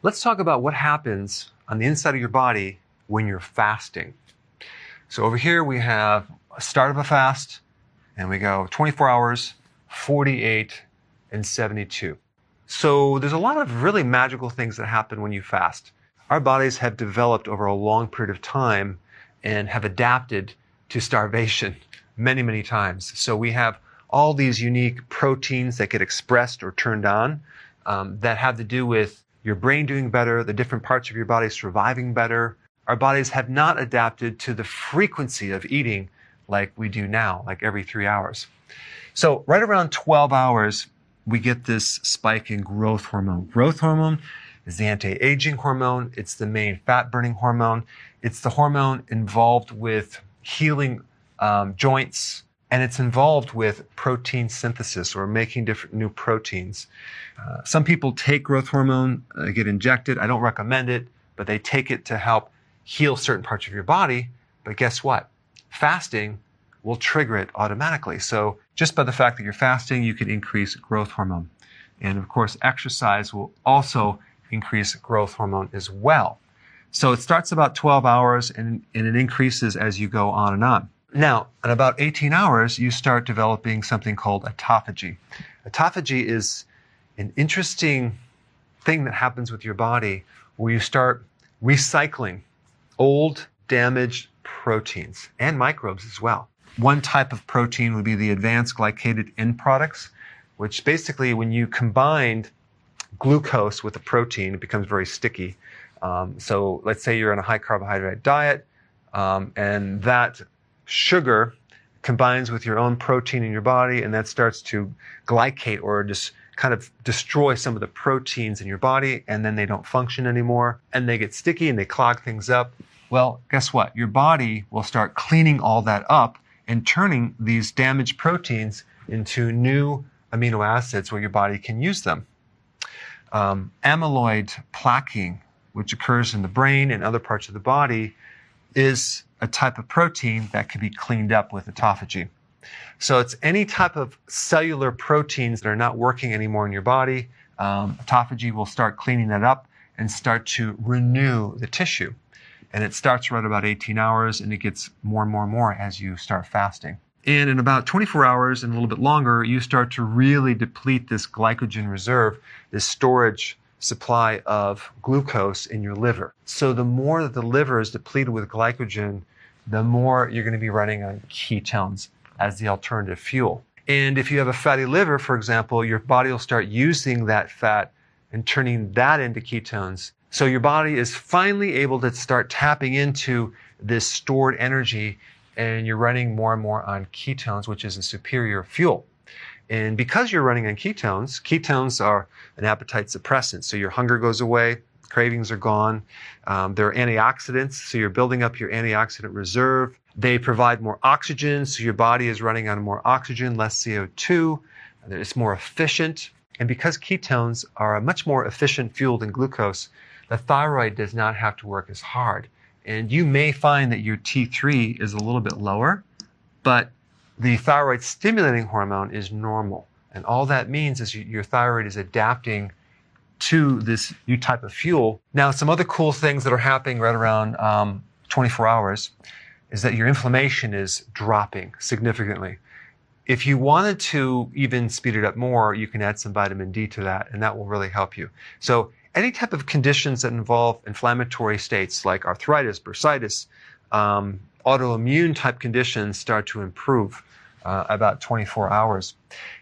Let's talk about what happens on the inside of your body when you're fasting. So over here we have a start of a fast, and we go 24 hours, 48, and 72. So there's a lot of really magical things that happen when you fast. Our bodies have developed over a long period of time and have adapted to starvation many, many times. So we have all these unique proteins that get expressed or turned on that have to do with your brain doing better, the different parts of your body surviving better. Our bodies have not adapted to the frequency of eating like we do now, like every 3 hours. So right around 12 hours, we get this spike in growth hormone. Growth hormone is the anti-aging hormone. It's the main fat-burning hormone. It's the hormone involved with healing joints, and it's involved with protein synthesis or making different new proteins. Some people take growth hormone, get injected. I don't recommend it, but they take it to help heal certain parts of your body. But guess what? Fasting will trigger it automatically. So just by the fact that you're fasting, you can increase growth hormone. And of course, exercise will also increase growth hormone as well. So it starts about 12 hours and it increases as you go on and on. Now, at about 18 hours, you start developing something called autophagy. Autophagy is an interesting thing that happens with your body where you start recycling old, damaged proteins and microbes as well. One type of protein would be the advanced glycated end products, which basically when you combine glucose with a protein, it becomes very sticky. So let's say you're on a high carbohydrate diet, and that sugar combines with your own protein in your body, and that starts to glycate or just kind of destroy some of the proteins in your body, and then they don't function anymore, and they get sticky and they clog things up. Well, guess what? Your body will start cleaning all that up and turning these damaged proteins into new amino acids where your body can use them. Amyloid plaquing, which occurs in the brain and other parts of the body, is a type of protein that can be cleaned up with autophagy. So it's any type of cellular proteins that are not working anymore in your body. Autophagy will start cleaning that up and start to renew the tissue. And it starts right about 18 hours, and it gets more and more and more as you start fasting. And in about 24 hours and a little bit longer, you start to really deplete this glycogen reserve, this storage supply of glucose in your liver. So the more that the liver is depleted with glycogen, the more you're going to be running on ketones as the alternative fuel. And if you have a fatty liver, for example, your body will start using that fat and turning that into ketones. So your body is finally able to start tapping into this stored energy, and you're running more and more on ketones, which is a superior fuel. And because you're running on ketones, ketones are an appetite suppressant. So your hunger goes away, cravings are gone. They're antioxidants, so you're building up your antioxidant reserve. They provide more oxygen, so your body is running on more oxygen, less CO2. It's more efficient. And because ketones are a much more efficient fuel than glucose, the thyroid does not have to work as hard. And you may find that your T3 is a little bit lower, but the thyroid stimulating hormone is normal. And all that means is your thyroid is adapting to this new type of fuel. Now, some other cool things that are happening right around 24 hours is that your inflammation is dropping significantly. If you wanted to even speed it up more, you can add some vitamin D to that, and that will really help you. So any type of conditions that involve inflammatory states like arthritis, bursitis, autoimmune type conditions start to improve about 24 hours.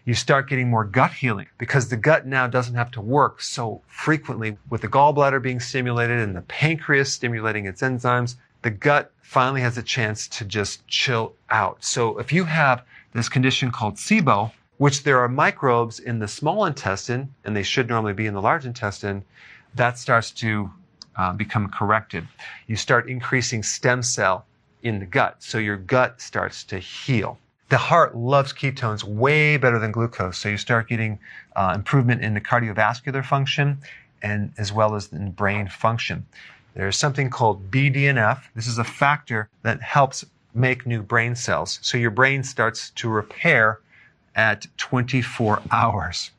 You start getting more gut healing because the gut now doesn't have to work so frequently with the gallbladder being stimulated and the pancreas stimulating its enzymes. The gut finally has a chance to just chill out. So if you have this condition called SIBO, which there are microbes in the small intestine, and they should normally be in the large intestine, that starts to become corrected. You start increasing stem cell in the gut, so your gut starts to heal. The heart loves ketones way better than glucose, so you start getting improvement in the cardiovascular function and as well as in brain function. There's something called BDNF. This is a factor that helps make new brain cells. So your brain starts to repair at 24 hours.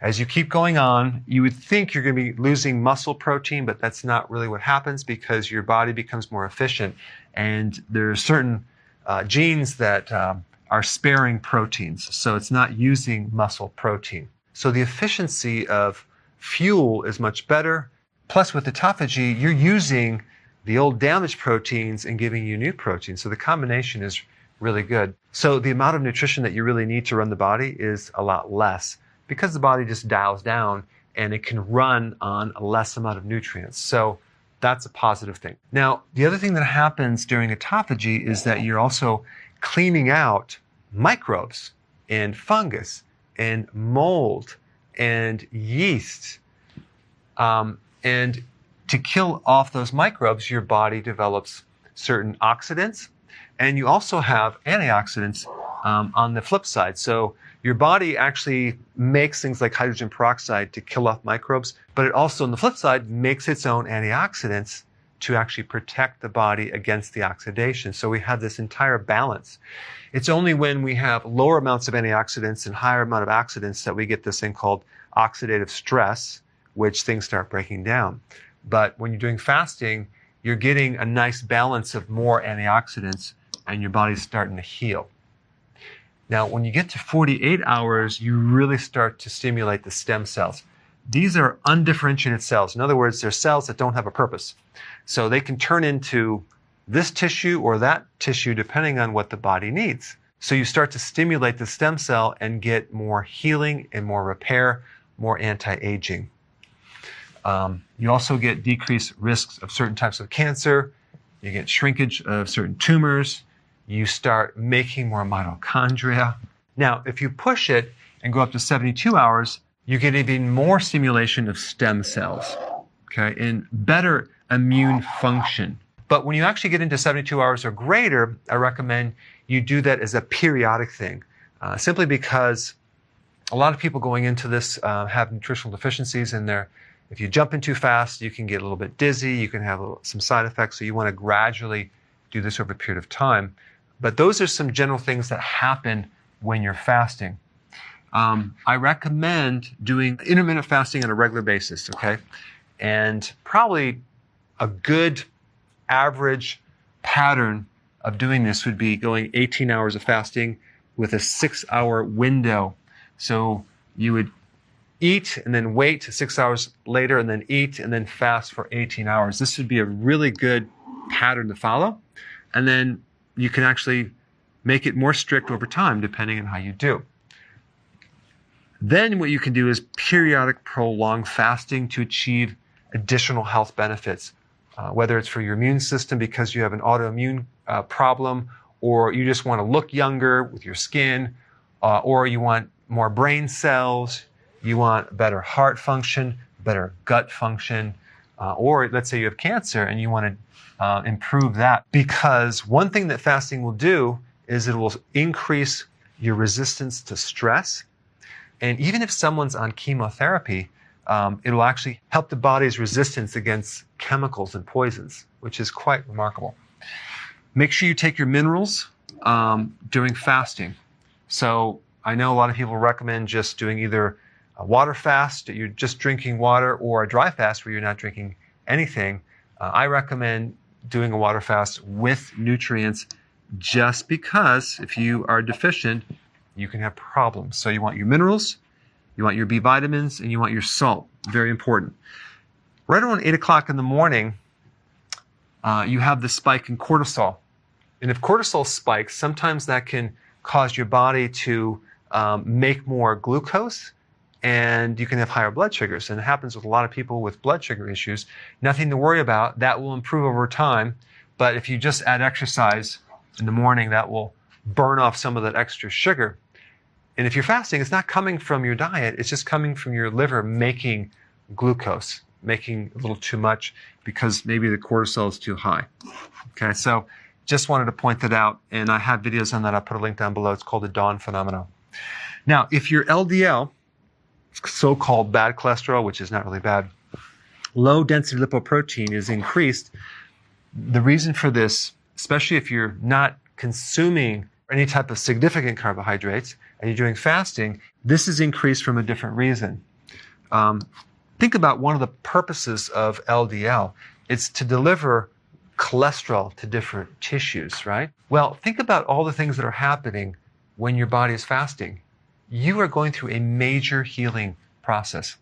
As you keep going on, you would think you're going to be losing muscle protein, but that's not really what happens because your body becomes more efficient. And there are certain genes that are sparing proteins, so it's not using muscle protein. So the efficiency of fuel is much better. Plus, with autophagy, you're using the old damaged proteins and giving you new proteins. So the combination is really good. So the amount of nutrition that you really need to run the body is a lot less because the body just dials down and it can run on a less amount of nutrients. So that's a positive thing. Now, the other thing that happens during autophagy is that you're also cleaning out microbes and fungus and mold and yeast. And to kill off those microbes, your body develops certain oxidants, and you also have antioxidants on the flip side. So your body actually makes things like hydrogen peroxide to kill off microbes, but it also, on the flip side, makes its own antioxidants to actually protect the body against the oxidation. So we have this entire balance. It's only when we have lower amounts of antioxidants and higher amount of oxidants that we get this thing called oxidative stress, which things start breaking down. But when you're doing fasting, you're getting a nice balance of more antioxidants and your body's starting to heal. Now, when you get to 48 hours, you really start to stimulate the stem cells. These are undifferentiated cells. In other words, they're cells that don't have a purpose. So they can turn into this tissue or that tissue depending on what the body needs. So you start to stimulate the stem cell and get more healing and more repair, more anti-aging. You also get decreased risks of certain types of cancer. You get shrinkage of certain tumors. You start making more mitochondria. Now, if you push it and go up to 72 hours, you get even more stimulation of stem cells, okay, and better immune function. But when you actually get into 72 hours or greater, I recommend you do that as a periodic thing, simply because a lot of people going into this have nutritional deficiencies in there. If you jump in too fast, you can get a little bit dizzy, you can have some side effects, so you want to gradually do this over a period of time. But those are some general things that happen when you're fasting. I recommend doing intermittent fasting on a regular basis, okay? And probably a good average pattern of doing this would be going 18 hours of fasting with a 6-hour window. So you would eat and then wait 6 hours later and then eat and then fast for 18 hours. This would be a really good pattern to follow. And then you can actually make it more strict over time depending on how you do. Then what you can do is periodic prolonged fasting to achieve additional health benefits, whether it's for your immune system because you have an autoimmune problem, or you just want to look younger with your skin, or you want more brain cells, you want better heart function, better gut function, or let's say you have cancer and you want to improve that. Because one thing that fasting will do is it will increase your resistance to stress. And even if someone's on chemotherapy, it will actually help the body's resistance against chemicals and poisons, which is quite remarkable. Make sure you take your minerals during fasting. So I know a lot of people recommend just doing either a water fast, you're just drinking water, or a dry fast where you're not drinking anything. I recommend doing a water fast with nutrients just because if you are deficient, you can have problems. So you want your minerals, you want your B vitamins, and you want your salt. Very important. Right around 8 o'clock in the morning, you have the spike in cortisol. And if cortisol spikes, sometimes that can cause your body to make more glucose, and you can have higher blood sugars. And it happens with a lot of people with blood sugar issues. Nothing to worry about. That will improve over time. But if you just add exercise in the morning, that will burn off some of that extra sugar. And if you're fasting, it's not coming from your diet. It's just coming from your liver making glucose, making a little too much because maybe the cortisol is too high. Okay, so just wanted to point that out. And I have videos on that. I'll put a link down below. It's called the dawn phenomenon. Now, if your LDL, so-called bad cholesterol, which is not really bad, low density lipoprotein is increased, the reason for this, especially if you're not consuming any type of significant carbohydrates and you're doing fasting, this is increased from a different reason. Think about one of the purposes of LDL. It's to deliver cholesterol to different tissues, right? Well, think about all the things that are happening when your body is fasting. You are going through a major healing process.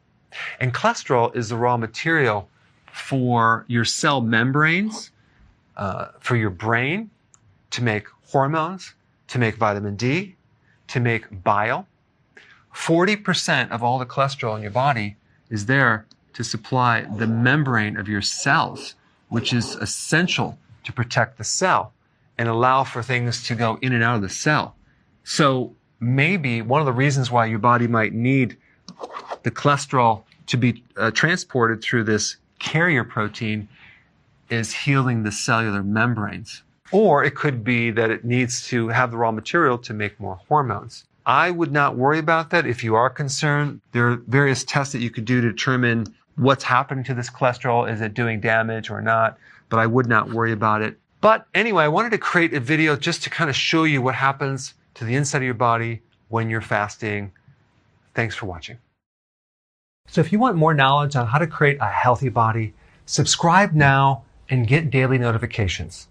And cholesterol is the raw material for your cell membranes, for your brain, to make hormones, to make vitamin D, to make bile. 40% of all the cholesterol in your body is there to supply the membrane of your cells, which is essential to protect the cell and allow for things to go in and out of the cell. So maybe one of the reasons why your body might need the cholesterol to be transported through this carrier protein is healing the cellular membranes. Or it could be that it needs to have the raw material to make more hormones. I would not worry about that. If you are concerned, there are various tests that you could do to determine what's happening to this cholesterol. Is it doing damage or not? But I would not worry about it. But anyway, I wanted to create a video just to kind of show you what happens to the inside of your body when you're fasting. Thanks for watching. So if you want more knowledge on how to create a healthy body, subscribe now and get daily notifications.